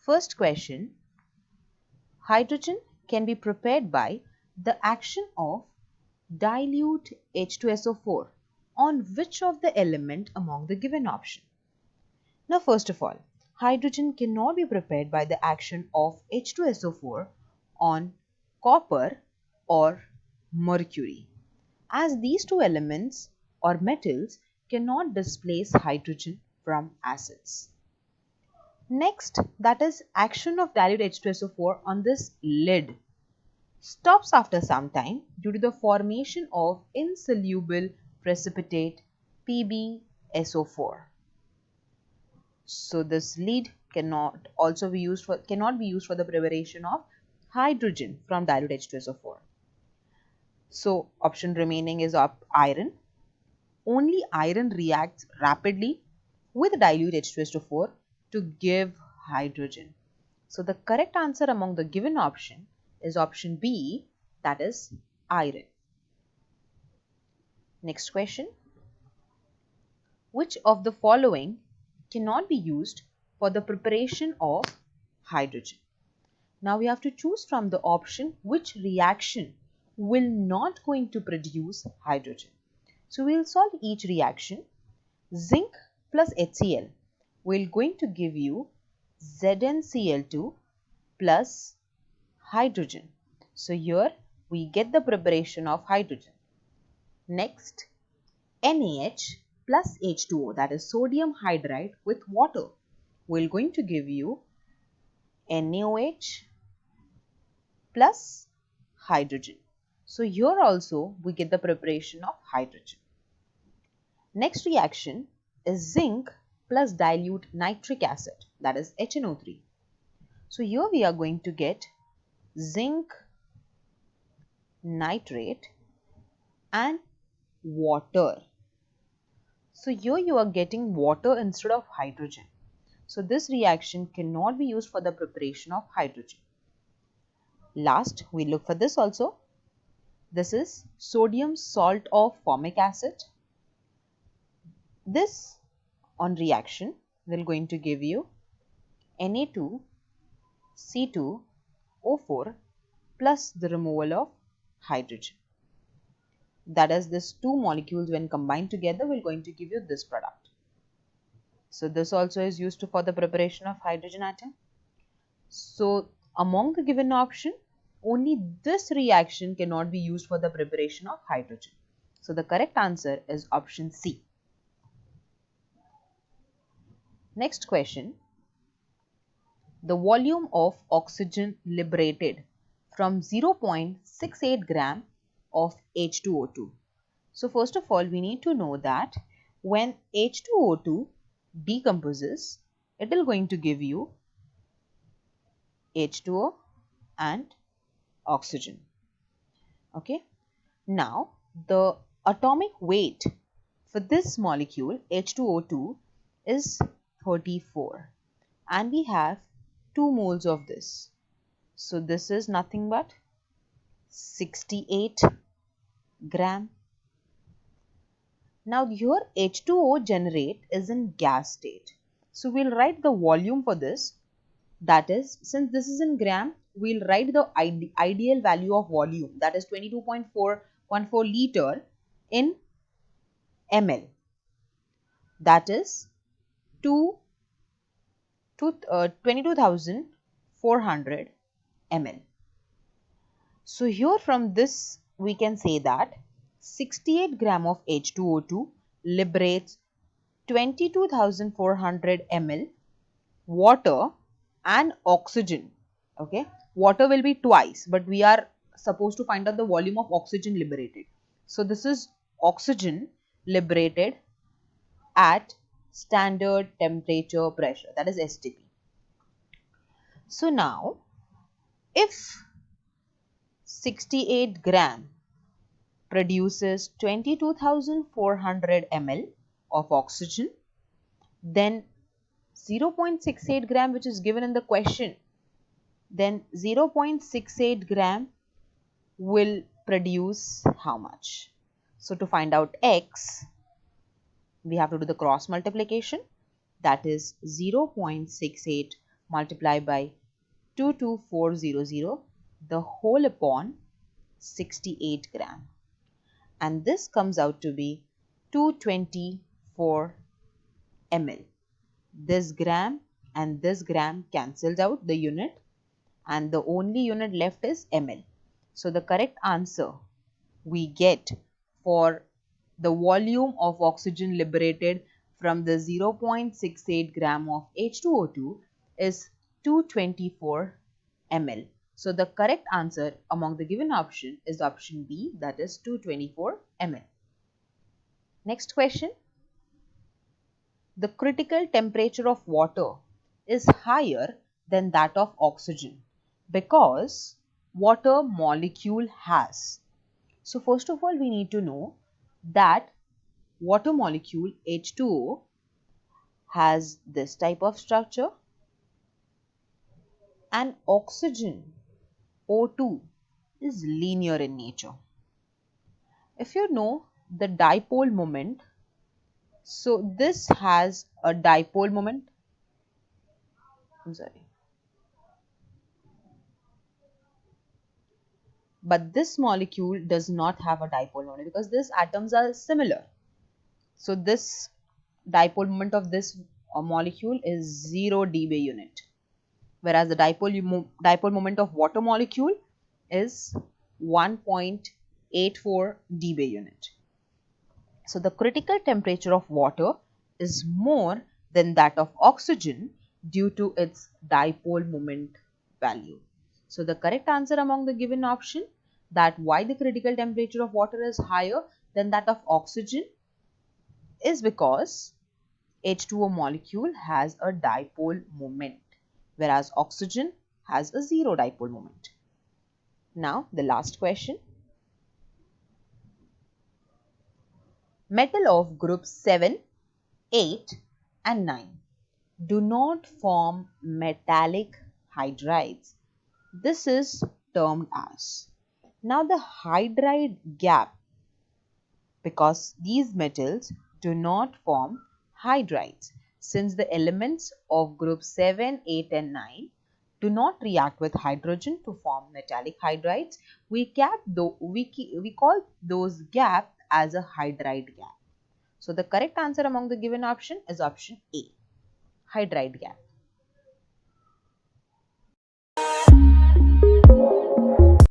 First question, hydrogen can be prepared by the action of dilute H2SO4 on which of the element among the given option? Now first of all, hydrogen cannot be prepared by the action of H2SO4 on copper or mercury, as these two elements or metals cannot displace hydrogen from acids. Next, that is action of dilute H2SO4 on this lid stops after some time due to the formation of insoluble precipitate PbSO4. So this lid cannot be used for the preparation of hydrogen from dilute H2SO4. So option remaining is iron. Only iron reacts rapidly with dilute H2SO4 to give hydrogen. So the correct answer among the given option is option B, that is iron. Next question. Which of the following cannot be used for the preparation of hydrogen? Now we have to choose from the option which reaction will not going to produce hydrogen. So we will solve each reaction. Zinc plus HCl will going to give you ZnCl2 plus hydrogen. So here we get the preparation of hydrogen. Next, NaH plus H2O, that is sodium hydride with water, will going to give you NaOH plus hydrogen. So here also we get the preparation of hydrogen. Next reaction is zinc plus dilute nitric acid, that is HNO3. So here we are going to get zinc nitrate and water. So here you are getting water instead of hydrogen. So this reaction cannot be used for the preparation of hydrogen. Last, we look for this also. This is sodium salt of formic acid. This on reaction will going to give you Na2C2O4 plus the removal of hydrogen. That is, these two molecules when combined together will going to give you this product. So this also is used for the preparation of hydrogen atom. So among the given option, only this reaction cannot be used for the preparation of hydrogen. So the correct answer is option C. Next question. The volume of oxygen liberated from 0.68 gram of H2O2. So first of all, we need to know that when H2O2 decomposes, it will going to give you H2O and oxygen. Okay. Now, the atomic weight for this molecule H2O2 is 34 and we have 2 moles of this. So this is nothing but 68 gram. Now here H2O generate is in gas state. So we'll write the volume for this. That is, since this is in gram, we'll write the ideal value of volume, that is 22.414 liter in ml. That is 22,400 ml. So here from this we can say that 68 gram of H2O2 liberates 22,400 ml water and oxygen. Okay, water will be twice, but we are supposed to find out the volume of oxygen liberated. So this is oxygen liberated at standard temperature pressure, that is STP. So now if 68 gram produces 22,400 ml of oxygen, then 0.68 gram, which is given in the question, then 0.68 gram will produce how much? So to find out X, we have to do the cross multiplication, that is 0.68 multiply by 22400 the whole upon 68 gram, and this comes out to be 224 ml. This gram and this gram cancelled out the unit, and the only unit left is ml. So the correct answer we get for the volume of oxygen liberated from the 0.68 gram of H2O2 is 224 ml. So the correct answer among the given option is option B, that is 224 ml. Next question. The critical temperature of water is higher than that of oxygen because water molecule has. So first of all, we need to know that water molecule H2O has this type of structure, and oxygen O2 is linear in nature. If you know the dipole moment, so this has a dipole moment. I'm sorry. But this molecule does not have a dipole moment because these atoms are similar. So this dipole moment of this molecule is 0 dB unit, whereas the dipole moment of water molecule is 1.84 dB unit. So the critical temperature of water is more than that of oxygen due to its dipole moment value. So the correct answer among the given option, that why the critical temperature of water is higher than that of oxygen, is because H2O molecule has a dipole moment, whereas oxygen has a zero dipole moment. Now the last question. Metal of group 7, 8 and 9 do not form metallic hydrides. This is termed as. Now the hydride gap, because these metals do not form hydrides, since the elements of group 7, 8 and 9 do not react with hydrogen to form metallic hydrides, we call those gap as a hydride gap. So the correct answer among the given option is option A, hydride gap.